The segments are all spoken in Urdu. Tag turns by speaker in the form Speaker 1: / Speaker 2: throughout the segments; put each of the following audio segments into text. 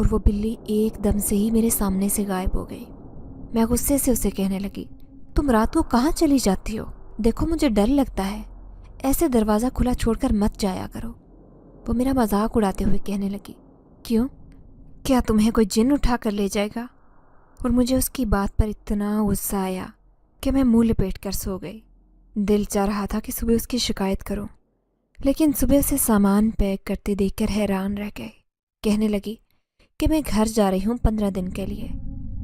Speaker 1: اور وہ بلی ایک دم سے ہی میرے سامنے سے غائب ہو گئی۔ میں غصے سے اسے کہنے لگی، تم رات کو کہاں چلی جاتی ہو؟ دیکھو مجھے ڈر لگتا ہے، ایسے دروازہ کھلا چھوڑ کر مت جایا کرو۔ وہ میرا مذاق اڑاتے ہوئے کہنے لگی، کیوں؟ کیا تمہیں کوئی جن اٹھا کر لے جائے گا؟ اور مجھے اس کی بات پر اتنا غصہ آیا کہ میں منہ لپیٹ کر سو گئی۔ دل چاہ رہا تھا کہ صبح اس کی شکایت کروں، لیکن صبح اسے سامان پیک کرتے دیکھ کر حیران رہ گئی۔ کہنے لگی کہ میں گھر جا رہی ہوں 15 دن کے لیے۔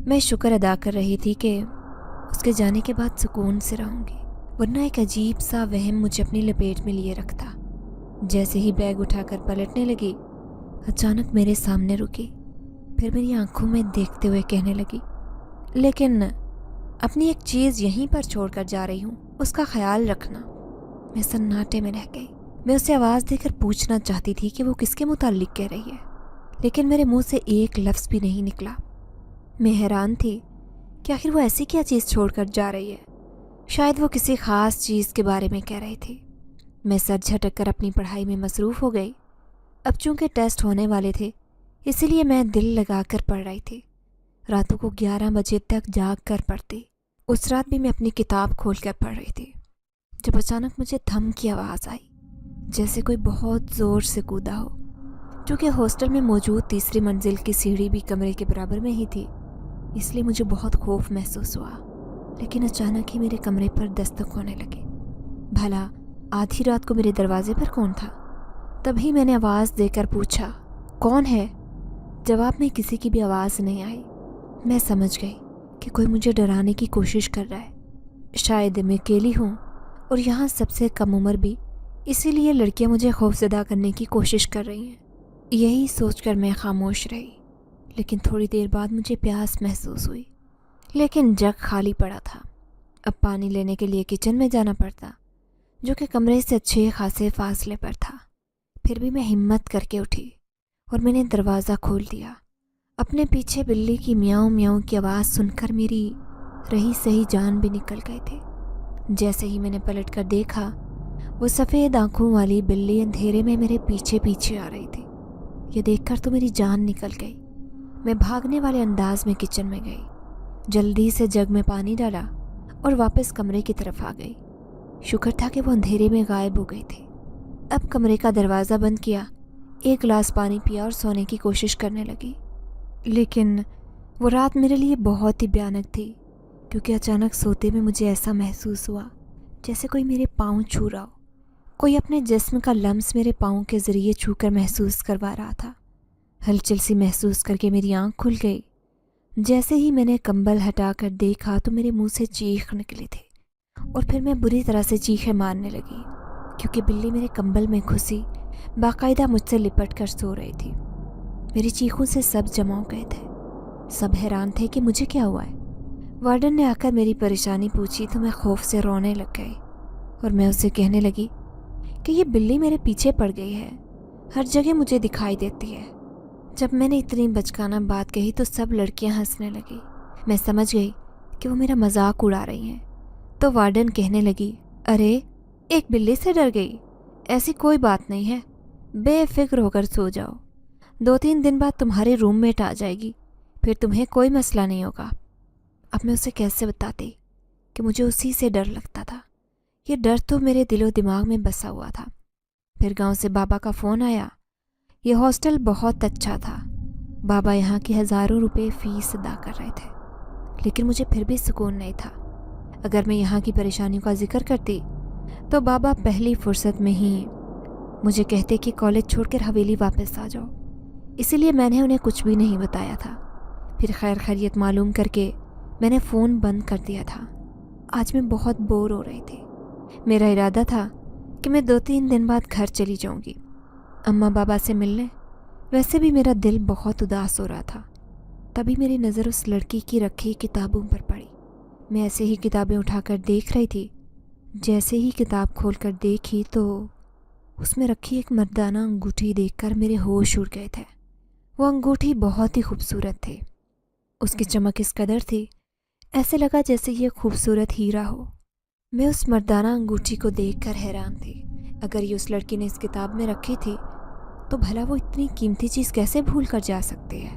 Speaker 1: میں شکر ادا کر رہی تھی کہ اس کے جانے کے بعد سکون سے رہوں گی، ورنہ ایک عجیب سا وہم مجھے اپنی لپیٹ میں لیے رکھتا۔ جیسے ہی بیگ اٹھا کر پلٹنے لگی، اچانک میرے سامنے رکی، پھر میری آنکھوں میں دیکھتے ہوئے کہنے لگی، لیکن اپنی ایک چیز یہیں پر چھوڑ کر جا رہی ہوں، اس کا خیال رکھنا۔ میں سناٹے میں رہ گئی۔ میں اسے آواز دے کر پوچھنا چاہتی تھی کہ وہ کس کے متعلق کہہ رہی ہے، لیکن میرے منہ سے ایک لفظ بھی نہیں نکلا۔ میں حیران تھی کہ آخر وہ ایسی کیا چیز چھوڑ کر جا رہی ہے۔ شاید وہ کسی خاص چیز کے بارے میں کہہ رہی تھی۔ میں سر جھٹک کر اپنی پڑھائی میں مصروف ہو گئی۔ اب چونکہ ٹیسٹ ہونے والے تھے، اسی لیے میں دل لگا کر پڑھ رہی تھی۔ راتوں کو 11 بجے تک جاگ کر پڑھتی۔ اس رات بھی میں اپنی کتاب کھول کر پڑھ رہی تھی، جب اچانک مجھے تھم کی آواز آئی، جیسے کوئی بہت زور سے کودا ہو۔ چونکہ ہاسٹل میں موجود تیسری منزل کی سیڑھی بھی کمرے کے برابر میں ہی تھی، اس لیے مجھے بہت خوف محسوس ہوا۔ لیکن اچانک ہی میرے کمرے پر دستک ہونے لگی۔ بھلا آدھی رات کو میرے دروازے پر کون تھا؟ تبھی میں نے آواز دے کر پوچھا، کون ہے؟ جواب میں کسی کی بھی آواز نہیں آئی۔ میں سمجھ گئی کہ کوئی مجھے ڈرانے کی کوشش کر رہا ہے۔ شاید میں اکیلی ہوں اور یہاں سب سے کم عمر بھی، اسی لیے لڑکیاں مجھے خوفزدہ کرنے کی کوشش کر رہی ہیں۔ یہی سوچ کر میں خاموش رہی، لیکن تھوڑی دیر بعد مجھے پیاس محسوس ہوئی، لیکن جگ خالی پڑا تھا۔ اب پانی لینے کے لیے کچن میں جانا پڑتا، جو کہ کمرے سے اچھے خاصے فاصلے پر تھا۔ پھر بھی میں ہمت کر کے اٹھی اور میں نے دروازہ کھول دیا۔ اپنے پیچھے بلی کی میاؤں میاؤں کی آواز سن کر میری رہی سہی جان بھی نکل گئی تھی۔ جیسے ہی میں نے پلٹ کر دیکھا، وہ سفید آنکھوں والی بلی اندھیرے میں میرے پیچھے پیچھے آ رہی تھی۔ یہ دیکھ کر تو میری جان نکل گئی۔ میں بھاگنے والے انداز میں کچن میں گئی، جلدی سے جگ میں پانی ڈالا اور واپس کمرے کی طرف آ گئی۔ شکر تھا کہ وہ اندھیرے میں غائب ہو گئی تھی۔ اب کمرے کا دروازہ بند کیا، ایک گلاس پانی پیا اور سونے کی کوشش کرنے لگی۔ لیکن وہ رات میرے لیے بہت ہی بھیانک تھی، کیونکہ اچانک سوتے میں مجھے ایسا محسوس ہوا جیسے کوئی میرے پاؤں چھو رہا ہو۔ کوئی اپنے جسم کا لمس میرے پاؤں کے ذریعے چھو کر محسوس کروا رہا تھا۔ ہلچل سی محسوس کر کے میری آنکھ کھل گئی۔ جیسے ہی میں نے کمبل ہٹا کر دیکھا تو میرے منہ سے چیخ نکلی تھی، اور پھر میں بری طرح سے چیخیں مارنے لگی، کیونکہ بلی میرے کمبل میں گھسی باقاعدہ مجھ سے لپٹ کر سو رہی تھی۔ میری چیخوں سے سب جمع ہو گئے تھے۔ سب حیران تھے کہ مجھے کیا ہوا ہے۔ وارڈن نے آ کر میری پریشانی پوچھی تو میں خوف سے رونے لگ گئی، اور میں اسے کہنے لگی کہ یہ بلی میرے پیچھے پڑ گئی ہے، ہر جگہ مجھے دکھائی دیتی ہے۔ جب میں نے اتنی بچکانہ بات کہی تو سب لڑکیاں ہنسنے لگی۔ میں سمجھ گئی کہ وہ میرا مذاق اڑا رہی ہیں، تو وارڈن کہنے لگی، ارے ایک بلی سے ڈر گئی؟ ایسی کوئی بات نہیں ہے، بے فکر ہو کر سو جاؤ، 2-3 دن بعد تمہارے روم میٹ آ جائے گی، پھر تمہیں کوئی مسئلہ نہیں ہوگا۔ اب میں اسے کیسے بتاتی کہ مجھے اسی سے ڈر لگتا تھا؟ یہ ڈر تو میرے دل و دماغ میں بسا ہوا تھا۔ پھر گاؤں سے بابا کا فون آیا۔ یہ ہاسٹل بہت اچھا تھا، بابا یہاں کی ہزاروں روپے فیس ادا کر رہے تھے، لیکن مجھے پھر بھی سکون نہیں تھا۔ اگر میں یہاں کی پریشانیوں کا ذکر کرتی تو بابا پہلی فرصت میں ہی مجھے کہتے کہ کالج چھوڑ کر حویلی واپس آ جاؤ، اسی لیے میں نے انہیں کچھ بھی نہیں بتایا تھا۔ پھر خیر خیریت معلوم کر کے میں نے فون بند کر دیا تھا۔ آج میں بہت بور ہو رہی تھی۔ میرا ارادہ تھا کہ میں 2-3 دن بعد گھر چلی جاؤں گی اماں بابا سے ملنے۔ ویسے بھی میرا دل بہت اداس ہو رہا تھا۔ تبھی میری نظر اس لڑکی کی رکھی کتابوں پر پڑی۔ میں ایسے ہی کتابیں اٹھا کر دیکھ رہی تھی۔ جیسے ہی کتاب کھول کر دیکھی تو اس میں رکھی ایک مردانہ انگوٹھی دیکھ کر میرے ہوش اڑ گئے تھے۔ وہ انگوٹھی بہت ہی خوبصورت تھی۔ اس کی چمک اس قدر تھی، ایسے لگا جیسے یہ خوبصورت ہیرا ہو۔ میں اس مردانہ انگوٹھی کو دیکھ کر حیران تھی۔ اگر یہ اس لڑکی نے اس کتاب میں رکھی تھی تو بھلا وہ اتنی قیمتی چیز کیسے بھول کر جا سکتی ہے؟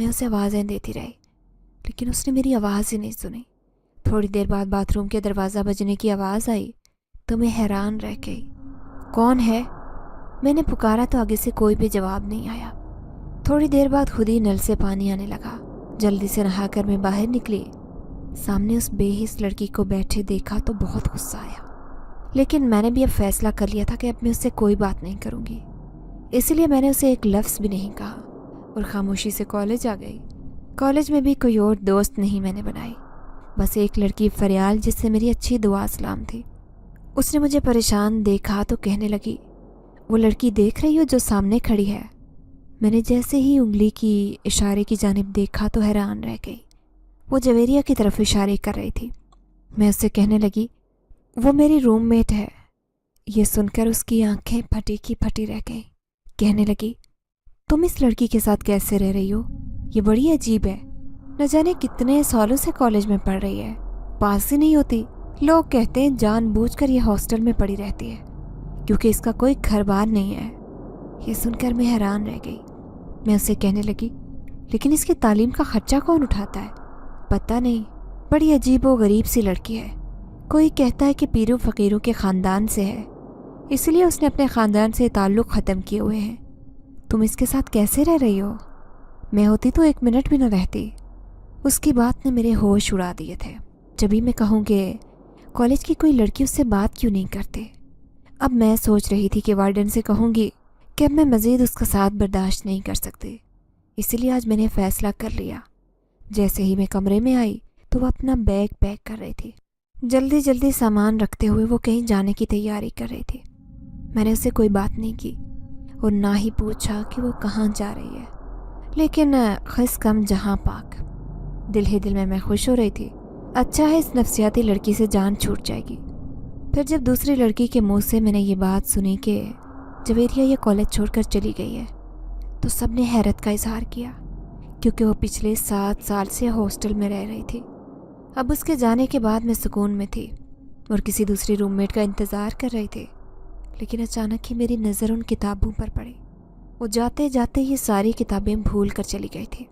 Speaker 1: میں اسے آوازیں دیتی رہی لیکن اس نے میری آواز ہی نہیں سنی۔ تھوڑی دیر بعد باتھ روم کے دروازہ بجنے کی آواز آئی تو میں حیران رہ گئی۔ کون ہے؟ میں نے پکارا تو آگے سے کوئی بھی جواب نہیں آیا۔ تھوڑی دیر بعد خود ہی نل سے پانی آنے لگا۔ جلدی سے نہا کر میں باہر نکلی۔ سامنے اس بے حس لڑکی کو بیٹھے دیکھا تو بہت غصہ آیا، لیکن میں نے بھی اب فیصلہ کر لیا تھا کہ اب میں اس سے کوئی بات نہیں کروں گی، اسی لیے میں نے اسے ایک لفظ بھی نہیں کہا اور خاموشی سے کالج آ گئی۔ کالج میں بھی کوئی اور دوست نہیں میں نے بنائی، بس ایک لڑکی فریال جس سے میری اچھی دعا سلام تھی۔ اس نے مجھے پریشان دیکھا تو کہنے لگی، وہ لڑکی دیکھ رہی ہو جو سامنے کھڑی ہے؟ میں نے جیسے ہی انگلی کی اشارے کی جانب دیکھا تو حیران رہ گئی۔ وہ جویریہ کی طرف اشارے کر رہی تھی۔ میں اس سے کہنے لگی، وہ میری روم میٹ ہے۔ یہ سن کر اس کی آنکھیں پھٹی کی پھٹی رہ گئیں۔ کہنے لگی، تم اس لڑکی کے ساتھ کیسے رہ رہی ہو؟ یہ بڑی عجیب ہے، نہ جانے کتنے سالوں سے کالج میں پڑھ رہی ہے، پاس ہی نہیں ہوتی۔ لوگ کہتے ہیں جان بوجھ کر یہ ہاسٹل میں پڑی رہتی ہے کیونکہ اس کا کوئی گھر بار نہیں ہے۔ یہ سن کر میں حیران رہ گئی۔ میں اسے کہنے لگی، لیکن اس کی تعلیم کا خرچہ کون اٹھاتا ہے؟ پتہ نہیں، بڑی عجیب و غریب سی لڑکی ہے۔ کوئی کہتا ہے کہ پیروں فقیروں کے خاندان سے ہے، اس لیے اس نے اپنے خاندان سے تعلق ختم کیے ہوئے ہیں۔ تم اس کے ساتھ کیسے رہ رہی ہو؟ میں ہوتی تو 1 منٹ بھی نہ رہتی۔ اس کی بات نے میرے ہوش اڑا دیے تھے۔ جبھی میں کہوں کہ کالج کی کوئی لڑکی اس سے بات کیوں نہیں کرتے؟ اب میں سوچ رہی تھی کہ وارڈن سے کہوں گی کہ اب میں مزید اس کا ساتھ برداشت نہیں کر سکتی، اسی لیے آج میں نے فیصلہ کر لیا۔ جیسے ہی میں کمرے میں آئی تو وہ اپنا بیگ پیک کر رہی تھی۔ جلدی جلدی سامان رکھتے ہوئے وہ کہیں جانے کی تیاری کر رہی تھی۔ میں نے اسے کوئی بات نہیں کی اور نہ ہی پوچھا کہ وہ کہاں جا رہی ہے، لیکن خس کم جہاں پاک، دل ہی دل میں خوش ہو رہی تھی۔ اچھا ہے اس نفسیاتی لڑکی سے جان چھوٹ جائے گی۔ پھر جب دوسری لڑکی کے منہ سے میں نے یہ بات سنی کہ جویریہ یہ کالج چھوڑ کر چلی گئی ہے تو سب نے حیرت کا اظہار کیا، کیونکہ وہ پچھلے 7 سال سے ہاسٹل میں رہ رہی تھی۔ اب اس کے جانے کے بعد میں سکون میں تھی اور کسی دوسری روم میٹ کا انتظار کر رہی تھی، لیکن اچانک ہی میری نظر ان کتابوں پر پڑی۔ وہ جاتے جاتے یہ ساری کتابیں بھول کر چلی گئی تھی۔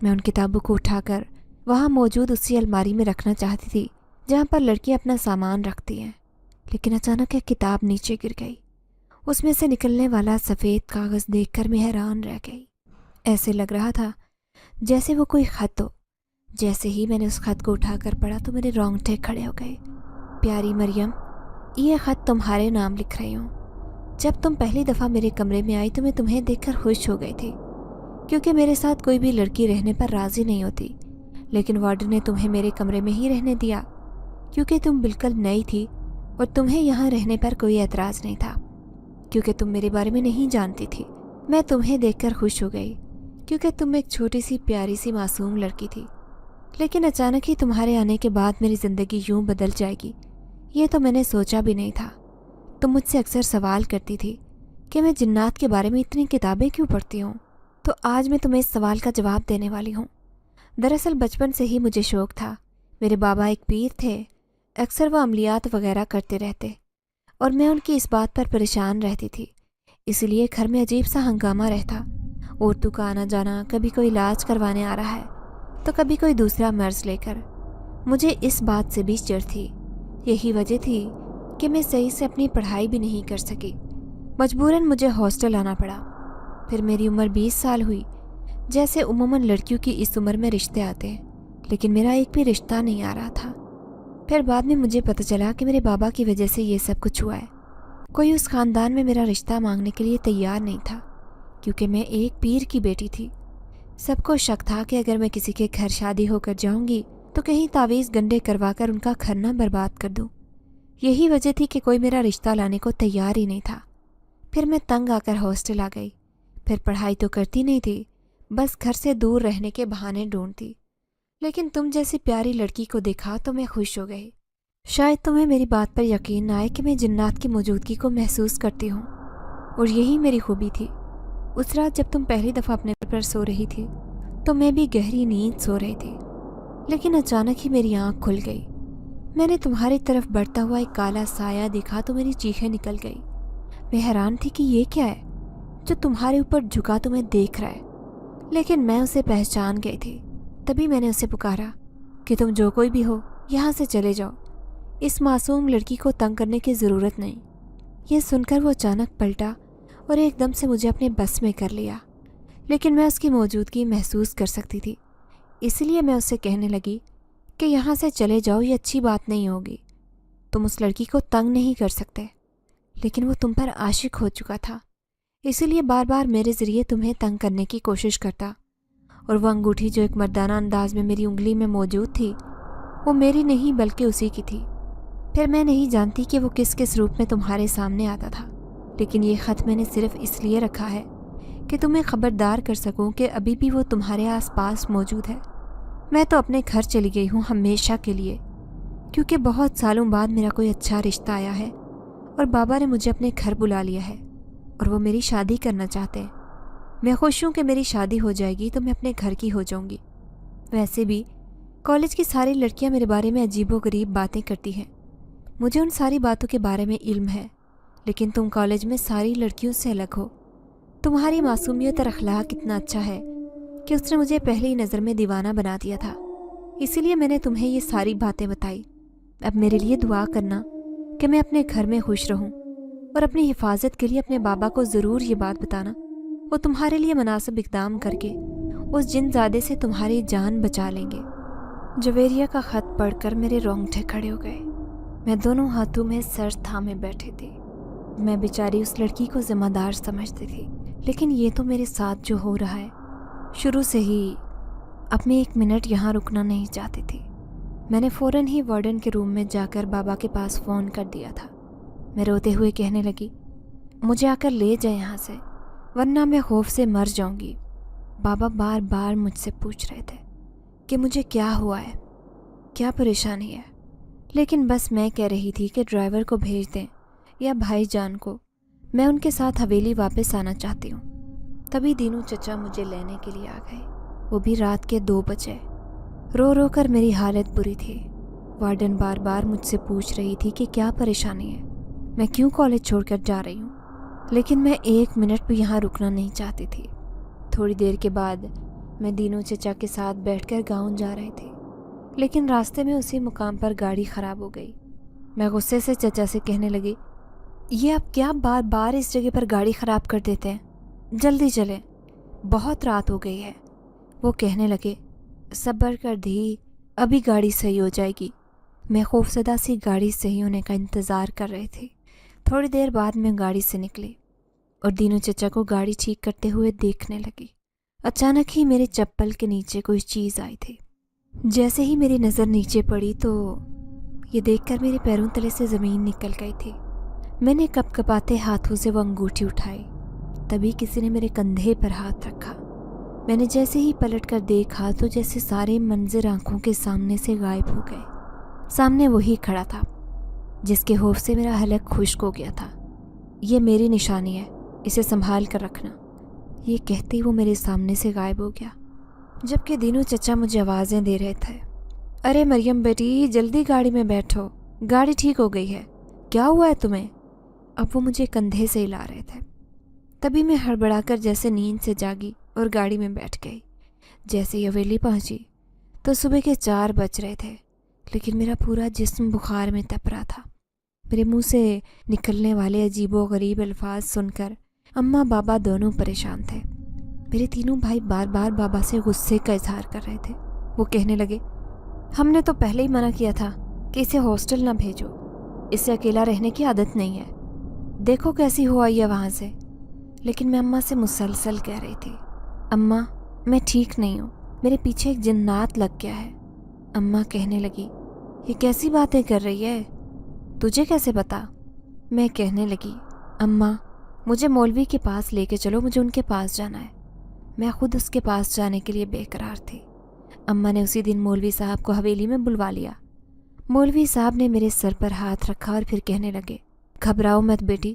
Speaker 1: میں ان کتابوں کو اٹھا کر وہاں موجود اسی الماری میں رکھنا چاہتی تھی جہاں پر لڑکیاں اپنا سامان رکھتی ہیں، لیکن اچانک ایک کتاب نیچے گر گئی۔ اس میں سے نکلنے والا سفید کاغذ دیکھ کر میں حیران رہ گئی۔ ایسے لگ رہا تھا جیسے وہ کوئی خط ہو۔ جیسے ہی میں نے اس خط کو اٹھا کر پڑھا تو میرے رونگٹے کھڑے ہو گئے۔ پیاری مریم، یہ خط تمہارے نام لکھ رہی ہوں۔ جب تم پہلی دفعہ میرے کمرے میں آئی تو میں تمہیں دیکھ کر خوش ہو گئی تھی، کیونکہ میرے ساتھ کوئی بھی لڑکی رہنے پر راضی نہیں ہوتی، لیکن وارڈن نے تمہیں میرے کمرے میں ہی رہنے دیا کیونکہ تم بالکل نئی تھی اور تمہیں یہاں رہنے پر کوئی اعتراض نہیں تھا، کیونکہ تم میرے بارے میں نہیں جانتی تھی۔ میں تمہیں دیکھ کر خوش ہو گئی کیونکہ تم ایک چھوٹی سی پیاری سی معصوم لڑکی تھی، لیکن اچانک ہی تمہارے آنے کے بعد میری زندگی یوں بدل جائے گی یہ تو میں نے سوچا بھی نہیں تھا۔ تم مجھ سے اکثر سوال کرتی تھی کہ میں جنات کے بارے میں اتنی کتابیں کیوں پڑھتی ہوں، تو آج میں تمہیں اس سوال کا جواب دینے والی ہوں۔ دراصل بچپن سے ہی مجھے شوق تھا۔ میرے بابا ایک پیر تھے، اکثر وہ عملیات وغیرہ کرتے رہتے اور میں ان کی اس بات پر پریشان رہتی تھی، اسی لیے گھر میں عجیب سا ہنگامہ رہتا۔ عورتوں کا آنا جانا، کبھی کوئی علاج کروانے آ رہا ہے تو کبھی کوئی دوسرا مرض لے کر۔ مجھے اس بات سے بھی چڑ تھی۔ یہی وجہ تھی کہ میں صحیح سے اپنی پڑھائی بھی نہیں کر سکی۔ مجبوراً مجھے ہاسٹل آنا پڑا۔ پھر میری عمر 20 سال ہوئی۔ جیسے عموماً لڑکیوں کی اس عمر میں رشتے آتے ہیں، لیکن میرا ایک بھی رشتہ نہیں آ رہا تھا۔ پھر بعد میں مجھے پتہ چلا کہ میرے بابا کی وجہ سے یہ سب کچھ ہوا ہے۔ کوئی اس خاندان میں میرا رشتہ مانگنے کے لیے تیار نہیں تھا، کیونکہ میں ایک پیر کی بیٹی تھی۔ سب کو شک تھا کہ اگر میں کسی کے گھر شادی ہو کر جاؤں گی تو کہیں تعویذ گنڈے کروا کر ان کا گھر نہ برباد کر دوں۔ یہی وجہ تھی کہ کوئی میرا رشتہ لانے کو تیار ہی نہیں تھا۔ پھر میں تنگ آ کر ہاسٹل آ گئی۔ پھر پڑھائی تو کرتی نہیں تھی، بس گھر سے دور رہنے کے بہانے ڈھونڈتی۔ لیکن تم جیسی پیاری لڑکی کو دیکھا تو میں خوش ہو گئی۔ شاید تمہیں میری بات پر یقین نہ آئے کہ میں جنات کی موجودگی کو محسوس کرتی ہوں، اور یہی میری خوبی تھی۔ اس رات جب تم پہلی دفعہ اپنے پر سو رہی تھی تو میں بھی گہری نیند سو رہی تھی، لیکن اچانک ہی میری آنکھ کھل گئی۔ میں نے تمہاری طرف بڑھتا ہوا ایک کالا سایہ دیکھا تو میری چیخیں نکل گئی۔ میں حیران تھی کہ یہ کیا ہے جو تمہارے اوپر جھکا تمہیں دیکھ رہا ہے، لیکن میں اسے پہچان گئی تھی۔ تبھی میں نے اسے پکارا کہ تم جو کوئی بھی ہو یہاں سے چلے جاؤ، اس معصوم لڑکی کو تنگ کرنے کی ضرورت نہیں۔ یہ سن کر وہ اچانک پلٹا اور ایک دم سے مجھے اپنے بس میں کر لیا، لیکن میں اس کی موجودگی محسوس کر سکتی تھی، اس لیے میں اسے کہنے لگی کہ یہاں سے چلے جاؤ، یہ اچھی بات نہیں ہوگی، تم اس لڑکی کو تنگ نہیں کر سکتے، لیکن وہ تم پر عاشق ہو چکا تھا، اسی لیے بار بار میرے ذریعے تمہیں تنگ کرنے کی کوشش کرتا، اور وہ انگوٹھی جو ایک مردانہ انداز میں میری انگلی میں موجود تھی وہ میری نہیں بلکہ اسی کی تھی۔ پھر میں نہیں جانتی کہ وہ کس کس روپ میں تمہارے سامنے آتا تھا، لیکن یہ خط میں نے صرف اس لیے رکھا ہے کہ تمہیں خبردار کر سکوں کہ ابھی بھی وہ تمہارے آس پاس موجود ہے۔ میں تو اپنے گھر چلی گئی ہوں ہمیشہ کے لیے، کیونکہ بہت سالوں بعد میرا کوئی اچھا رشتہ آیا ہے اور بابا نے مجھے اپنے گھر بلا لیا ہے اور وہ میری شادی کرنا چاہتے ہیں۔ میں خوش ہوں کہ میری شادی ہو جائے گی تو میں اپنے گھر کی ہو جاؤں گی۔ ویسے بھی کالج کی ساری لڑکیاں میرے بارے میں عجیب و غریب باتیں کرتی ہیں، مجھے ان ساری باتوں کے بارے میں علم ہے، لیکن تم کالج میں ساری لڑکیوں سے الگ ہو۔ تمہاری معصومیت اور اخلاق اتنا اچھا ہے کہ اس نے مجھے پہلی نظر میں دیوانہ بنا دیا تھا، اسی لیے میں نے تمہیں یہ ساری باتیں بتائی۔ اب میرے لیے دعا کرنا کہ میں اپنے گھر میں خوش رہوں، اور اپنی حفاظت کے لیے اپنے بابا کو ضرور یہ بات بتانا، وہ تمہارے لیے مناسب اقدام کر کے اس جن زادے سے تمہاری جان بچا لیں گے۔ جویریہ کا خط پڑھ کر میرے رونگٹے کھڑے ہو گئے۔ میں دونوں ہاتھوں میں سر تھامے بیٹھی تھی۔ میں بیچاری اس لڑکی کو ذمہ دار سمجھتی تھی، لیکن یہ تو میرے ساتھ جو ہو رہا ہے، شروع سے ہی اب میں 1 منٹ یہاں رکنا نہیں چاہتی تھی۔ میں نے فوراً ہی وارڈن کے روم میں جا کر بابا کے پاس فون کر دیا تھا۔ میں روتے ہوئے کہنے لگی، مجھے آ کر لے جائیں یہاں سے، ورنہ میں خوف سے مر جاؤں گی۔ بابا بار بار مجھ سے پوچھ رہے تھے کہ مجھے کیا ہوا ہے، کیا پریشانی ہے، لیکن بس میں کہہ رہی تھی کہ ڈرائیور کو بھیج دیں یا بھائی جان کو، میں ان کے ساتھ حویلی واپس آنا چاہتی ہوں۔ تبھی دینو چچا مجھے لینے کے لیے آ گئے، وہ بھی رات کے 2 بجے۔ رو رو کر میری حالت بری تھی۔ وارڈن بار بار مجھ سے پوچھ رہی تھی کہ کیا پریشانی ہے، میں کیوں کالج چھوڑ کر جا رہی ہوں، لیکن میں 1 منٹ بھی یہاں رکنا نہیں چاہتی تھی۔ تھوڑی دیر کے بعد میں دینو چچا کے ساتھ بیٹھ کر گاؤں جا رہی تھی، لیکن راستے میں اسی مقام پر گاڑی خراب ہو گئی۔ میں غصے سے چچا سے کہنے لگی، یہ آپ کیا بار بار اس جگہ پر گاڑی خراب کر دیتے ہیں، جلدی چلیں، بہت رات ہو گئی ہے۔ وہ کہنے لگے، صبر کر دھی، ابھی گاڑی صحیح ہو جائے گی۔ میں خوفزدہ سی گاڑی صحیح ہونے کا انتظار کر رہی تھی۔ تھوڑی دیر بعد میں گاڑی سے نکلی اور دینو چچا کو گاڑی ٹھیک کرتے ہوئے دیکھنے لگی۔ اچانک ہی میرے چپل کے نیچے کوئی چیز آئی تھی۔ جیسے ہی میری نظر نیچے پڑی تو یہ دیکھ کر میرے پیروں تلے سے زمین نکل گئی تھی۔ میں نے کپ کپاتے ہاتھوں سے وہ انگوٹھی اٹھائی، تبھی کسی نے میرے کندھے پر ہاتھ رکھا۔ میں نے جیسے ہی پلٹ کر دیکھا تو جیسے سارے منظر آنکھوں کے سامنے سے غائب ہو گئے۔ سامنے وہی کھڑا تھا جس کے خوف سے میرا حلق خشک ہو گیا تھا۔ یہ میری نشانی ہے، اسے سنبھال کر رکھنا، یہ کہتے وہ میرے سامنے سے غائب ہو گیا، جبکہ دینو چچا مجھے آوازیں دے رہے تھے، ارے مریم بیٹی جلدی گاڑی میں بیٹھو، گاڑی ٹھیک ہو گئی ہے، کیا ہوا ہے تمہیں؟ اب وہ مجھے کندھے سے ہلا رہے تھے۔ تبھی میں ہڑبڑا کر جیسے نیند سے جاگی اور گاڑی میں بیٹھ گئی۔ جیسے ہی حویلی پہنچی تو صبح کے 4 بج رہے تھے، لیکن میرا پورا جسم بخار میں تپ رہا تھا۔ میرے منہ سے نکلنے والے عجیب و غریب الفاظ سن کر اماں بابا دونوں پریشان تھے۔ میرے تینوں بھائی بار بار بابا سے غصے کا اظہار کر رہے تھے۔ وہ کہنے لگے، ہم نے تو پہلے ہی منع کیا تھا کہ اسے ہاسٹل نہ بھیجو، اسے اکیلا رہنے کی عادت نہیں ہے، دیکھو کیسی ہو آئی ہے وہاں سے۔ لیکن میں اماں سے مسلسل کہہ رہی تھی، اماں میں ٹھیک نہیں ہوں، میرے پیچھے ایک جنات لگ گیا ہے۔ اماں کہنے لگی، یہ کیسی باتیں کر رہی ہے، تجھے کیسے پتا؟ میں کہنے لگی، اماں مجھے مولوی کے پاس لے کے چلو، مجھے ان کے پاس جانا ہے۔ میں خود اس کے پاس جانے کے لیے بے قرار تھی۔ اماں نے اسی دن مولوی صاحب کو حویلی میں بلوا لیا۔ مولوی صاحب نے میرے سر پر ہاتھ رکھا اور پھر کہنے لگے، گھبراؤ مت بیٹی،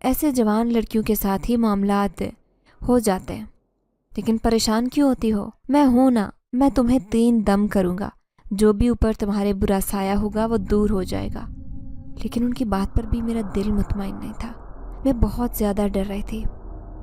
Speaker 1: ایسے جوان لڑکیوں کے ساتھ ہی معاملات ہو جاتے ہیں، لیکن پریشان کیوں ہوتی ہو؟ میں ہوں نا، میں تمہیں 3 دم کروں گا، جو بھی اوپر تمہارے برا سایہ ہوگا وہ دور ہو جائے گا۔ لیکن ان کی بات پر بھی میرا دل مطمئن نہیں تھا، میں بہت زیادہ ڈر رہی تھی۔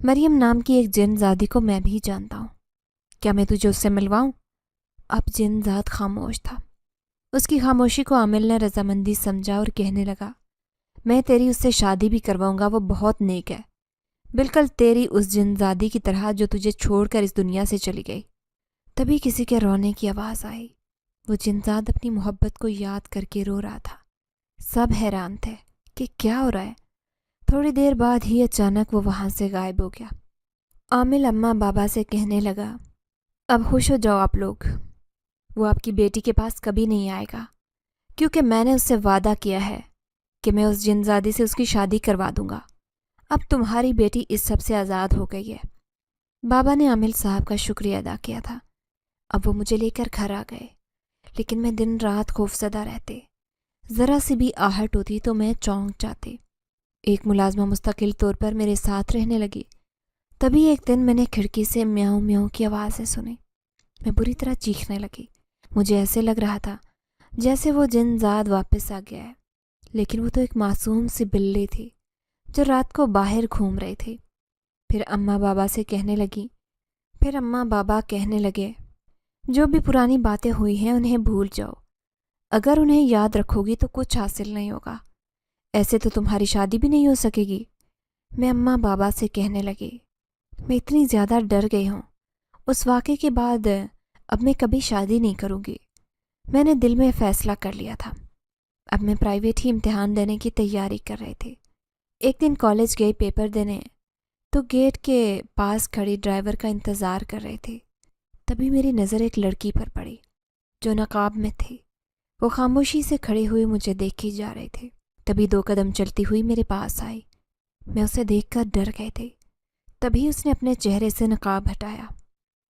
Speaker 1: مریم نام کی ایک جن زادی کو میں بھی جانتا ہوں، کیا میں تجھے اس سے ملواؤں؟ اب جن زاد خاموش تھا۔ اس کی خاموشی کو عامل نے رضامندی سمجھا اور کہنے لگا، میں تیری اس سے شادی بھی کرواؤں گا، وہ بہت نیک ہے، بالکل تیری اس جن زادی کی طرح جو تجھے چھوڑ کر اس دنیا سے چلی گئی۔ تبھی کسی کے رونے کی آواز آئی۔ وہ جن زاد اپنی محبت کو یاد کر کے رو رہا تھا۔ سب حیران تھے کہ کیا ہو رہا ہے۔ تھوڑی دیر بعد ہی اچانک وہ وہاں سے غائب ہو گیا۔ عامل اماں بابا سے کہنے لگا، اب خوش ہو جاؤ آپ لوگ، وہ آپ کی بیٹی کے پاس کبھی نہیں آئے گا، کیونکہ میں نے اس سے وعدہ کیا ہے کہ میں اس جن زادی سے اس کی شادی کروا دوں گا۔ اب تمہاری بیٹی اس سب سے آزاد ہو گئی ہے۔ بابا نے عامل صاحب کا شکریہ ادا کیا تھا۔ اب وہ مجھے لے کر گھر آ گئے، لیکن میں دن رات خوفزدہ رہتے۔ ذرا سی بھی آہٹ ہوتی تو میں چونک جاتی۔ ایک ملازمہ مستقل طور پر میرے ساتھ رہنے لگی۔ تبھی ایک دن میں نے کھڑکی سے میاؤں میاؤں کی آوازیں سنی۔ میں بری طرح چیخنے لگی۔ مجھے ایسے لگ رہا تھا جیسے وہ جن زاد واپس آ گیا ہے، لیکن وہ تو ایک معصوم سی بلی تھی جو رات کو باہر گھوم رہی تھی۔ پھر اماں بابا کہنے لگے، جو بھی پرانی باتیں ہوئی ہیں انہیں بھول جاؤ، اگر انہیں یاد رکھو گی تو کچھ حاصل نہیں ہوگا، ایسے تو تمہاری شادی بھی نہیں ہو سکے گی۔ میں اماں بابا سے کہنے لگی، میں اتنی زیادہ ڈر گئی ہوں، اس واقعے کے بعد اب میں کبھی شادی نہیں کروں گی۔ میں نے دل میں فیصلہ کر لیا تھا۔ اب میں پرائیویٹ ہی امتحان دینے کی تیاری کر رہی تھی۔ ایک دن کالج گئی پیپر دینے، تو گیٹ کے پاس کھڑی ڈرائیور کا انتظار کر رہی تھی۔ تبھی میری نظر ایک لڑکی پر پڑی جو نقاب میں تھی۔ وہ خاموشی سے کھڑی ہوئی مجھے دیکھی جا رہی تھی۔ تبھی 2 قدم چلتی ہوئی میرے پاس آئی۔ میں اسے دیکھ کر ڈر گئی تھی۔ تبھی اس نے اپنے چہرے سے نقاب ہٹایا۔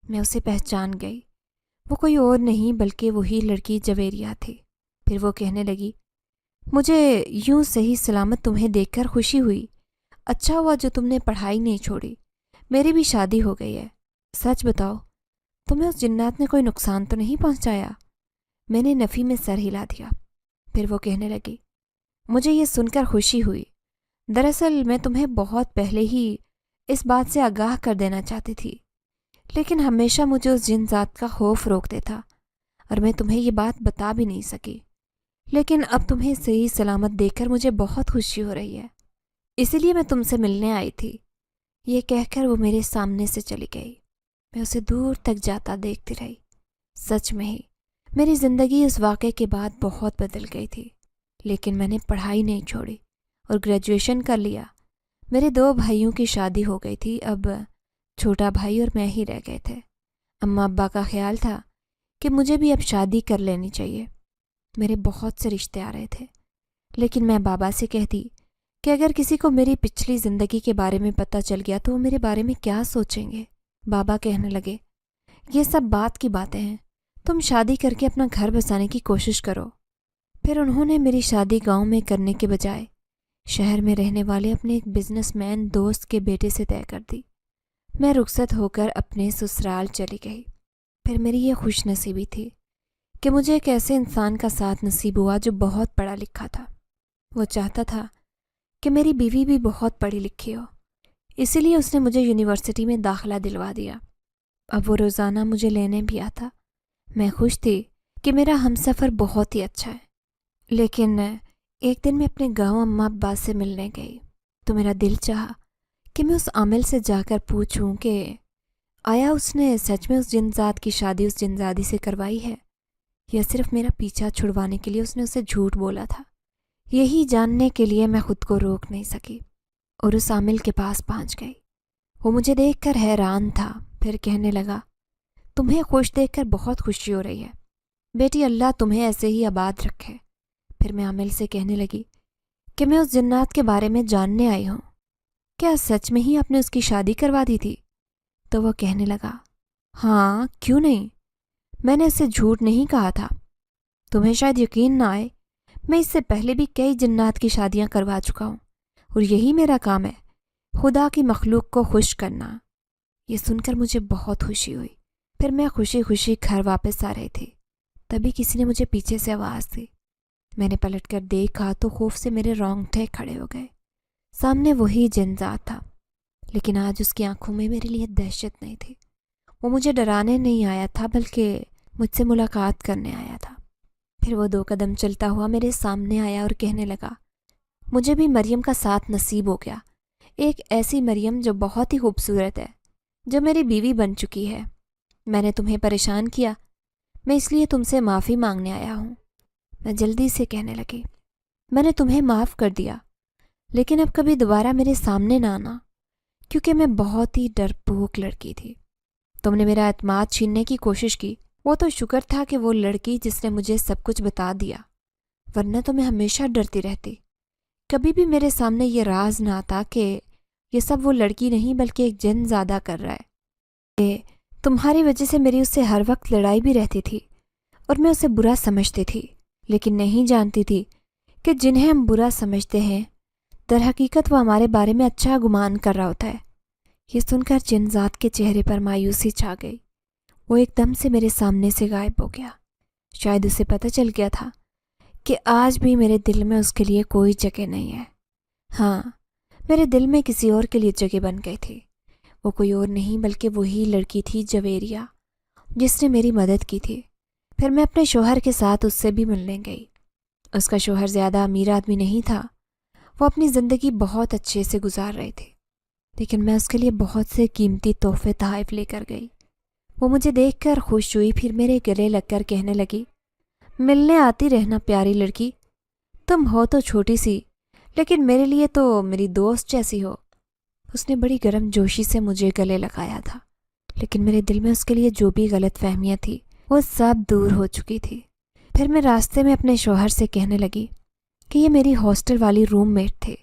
Speaker 1: میں اسے پہچان گئی۔ وہ کوئی اور نہیں بلکہ وہی لڑکی جویریہ تھی۔ پھر وہ کہنے لگی، مجھے یوں صحیح سلامت تمہیں دیکھ کر خوشی ہوئی۔ اچھا ہوا جو تم نے پڑھائی نہیں چھوڑی۔ میری بھی شادی ہو گئی ہے۔ سچ بتاؤ، تمہیں اس جنات نے کوئی نقصان تو نہیں پہنچایا؟ میں نے نفی میں سر ہلا دیا۔ پھر وہ کہنے لگی، مجھے یہ سن کر خوشی ہوئی۔ دراصل میں تمہیں بہت پہلے ہی اس بات سے آگاہ کر دینا چاہتی تھی، لیکن ہمیشہ مجھے اس جن ذات کا خوف روکتے تھا اور میں تمہیں یہ بات بتا بھی نہیں سکی۔ لیکن اب تمہیں صحیح سلامت دیکھ کر مجھے بہت خوشی ہو رہی ہے، اسی لیے میں تم سے ملنے آئی تھی۔ یہ کہہ کر وہ میرے سامنے سے چلی گئی۔ میں اسے دور تک جاتا دیکھتی رہی۔ سچ میں ہی میری زندگی اس واقعے کے بعد بہت بدل گئی تھی، لیکن میں نے پڑھائی نہیں چھوڑی اور گریجویشن کر لیا۔ میرے 2 بھائیوں کی شادی ہو گئی تھی، اب چھوٹا بھائی اور میں ہی رہ گئے تھے۔ اماں ابا کا خیال تھا کہ مجھے بھی اب شادی کر لینی چاہیے۔ میرے بہت سے رشتے آ رہے تھے، لیکن میں بابا سے کہتی کہ اگر کسی کو میری پچھلی زندگی کے بارے میں پتہ چل گیا تو وہ میرے بارے میں کیا سوچیں گے۔ بابا کہنے لگے، یہ سب بات کی باتیں ہیں، تم شادی کر کے اپنا گھر بسانے کی کوشش کرو۔ پھر انہوں نے میری شادی گاؤں میں کرنے کے بجائے شہر میں رہنے والے اپنے ایک بزنس مین دوست کے بیٹے سے طے کر دی۔ میں رخصت ہو کر اپنے سسرال چلی گئی۔ پھر میری یہ خوش نصیبی تھی کہ مجھے ایک ایسے انسان کا ساتھ نصیب ہوا جو بہت پڑھا لکھا تھا۔ وہ چاہتا تھا کہ میری بیوی بھی بہت پڑھی لکھی ہو، اسی لیے اس نے مجھے یونیورسٹی میں داخلہ دلوا دیا۔ اب وہ روزانہ مجھے لینے بھی آتا۔ میں خوش تھی کہ میرا ہمسفر بہت ہی اچھا ہے۔ لیکن ایک دن میں اپنے گاؤں اماں ابا سے ملنے گئی تو میرا دل چاہا کہ میں اس عامل سے جا کر پوچھوں کہ آیا اس نے سچ میں اس جن ذات کی شادی اس جن زادی سے کروائی ہے یا صرف میرا پیچھا چھڑوانے کے لیے اس نے اسے جھوٹ بولا تھا۔ یہی جاننے کے لیے میں خود کو روک نہیں سکی اور اس عامل کے پاس پہنچ گئی۔ وہ مجھے دیکھ کر حیران تھا، پھر کہنے لگا، تمہیں خوش دیکھ کر بہت خوشی ہو رہی ہے بیٹی، اللہ تمہیں ایسے ہی آباد رکھے۔ پھر میں عامل سے کہنے لگی کہ میں اس جنات کے بارے میں جاننے آئی ہوں، کیا سچ میں ہی آپ نے اس کی شادی کروا دی تھی؟ تو وہ کہنے لگا، ہاں کیوں نہیں، میں نے اسے جھوٹ نہیں کہا تھا۔ تمہیں شاید یقین نہ آئے، میں اس سے پہلے بھی کئی جنات کی شادیاں کروا چکا ہوں اور یہی میرا کام ہے، خدا کی مخلوق کو خوش کرنا۔ یہ سن کر مجھے بہت خوشی ہوئی۔ پھر میں خوشی خوشی گھر واپس آ رہی تھی، تبھی کسی نے مجھے پیچھے سے آواز دی۔ میں نے پلٹ کر دیکھا تو خوف سے میرے رونگٹے کھڑے ہو گئے۔ سامنے وہی جن ذات تھا۔ لیکن آج اس کی آنکھوں میں میرے لیے دہشت نہیں تھی۔ وہ مجھے ڈرانے نہیں آیا تھا بلکہ مجھ سے ملاقات کرنے آیا تھا۔ پھر وہ 2 قدم چلتا ہوا میرے سامنے آیا اور کہنے لگا، مجھے بھی مریم کا ساتھ نصیب ہو گیا، ایک ایسی مریم جو بہت ہی خوبصورت ہے، جو میری بیوی بن چکی ہے۔ میں نے تمہیں پریشان کیا، میں اس لیے تم سے معافی مانگنے آیا ہوں۔ میں جلدی سے کہنے لگی، میں نے تمہیں معاف کر دیا، لیکن اب کبھی دوبارہ میرے سامنے نہ آنا، کیونکہ میں بہت ہی ڈرپوک لڑکی تھی۔ تم نے میرا اعتماد چھیننے کی کوشش کی، وہ تو شکر تھا کہ وہ لڑکی جس نے مجھے سب کچھ بتا دیا، ورنہ تو میں ہمیشہ ڈرتی رہتی۔ کبھی بھی میرے سامنے یہ راز نہ آتا کہ یہ سب وہ لڑکی نہیں بلکہ ایک جن زیادہ کر رہا ہے۔ کہ تمہاری وجہ سے میری اس سے ہر وقت لڑائی بھی رہتی تھی اور میں اسے برا سمجھتی تھی، لیکن نہیں جانتی تھی کہ جنہیں ہم برا سمجھتے ہیں در حقیقت وہ ہمارے بارے میں اچھا گمان کر رہا ہوتا ہے۔ یہ سن کر جن ذات کے چہرے پر مایوسی چھا گئی۔ وہ ایک دم سے میرے سامنے سے غائب ہو گیا۔ شاید اسے پتہ چل گیا تھا کہ آج بھی میرے دل میں اس کے لیے کوئی جگہ نہیں ہے۔ ہاں، میرے دل میں کسی اور کے لیے جگہ بن گئی تھی۔ وہ کوئی اور نہیں بلکہ وہی لڑکی تھی جویریہ، جس نے میری مدد کی تھی۔ پھر میں اپنے شوہر کے ساتھ اس سے بھی ملنے گئی۔ اس کا شوہر زیادہ امیر آدمی نہیں تھا، وہ اپنی زندگی بہت اچھے سے گزار رہی تھی، لیکن میں اس کے لیے بہت سے قیمتی تحفے تحائف لے کر گئی۔ وہ مجھے دیکھ کر خوش ہوئی، پھر میرے گلے لگ کر کہنے لگی، ملنے آتی رہنا پیاری لڑکی، تم ہو تو چھوٹی سی لیکن میرے لیے تو میری دوست جیسی ہو۔ اس نے بڑی گرم جوشی سے مجھے گلے لگایا تھا، لیکن میرے دل میں اس کے لیے جو بھی غلط فہمیاں تھی وہ سب دور ہو چکی تھی۔ پھر میں راستے میں اپنے شوہر سے کہنے لگی کہ یہ میری ہاسٹل والی روم میٹ تھے،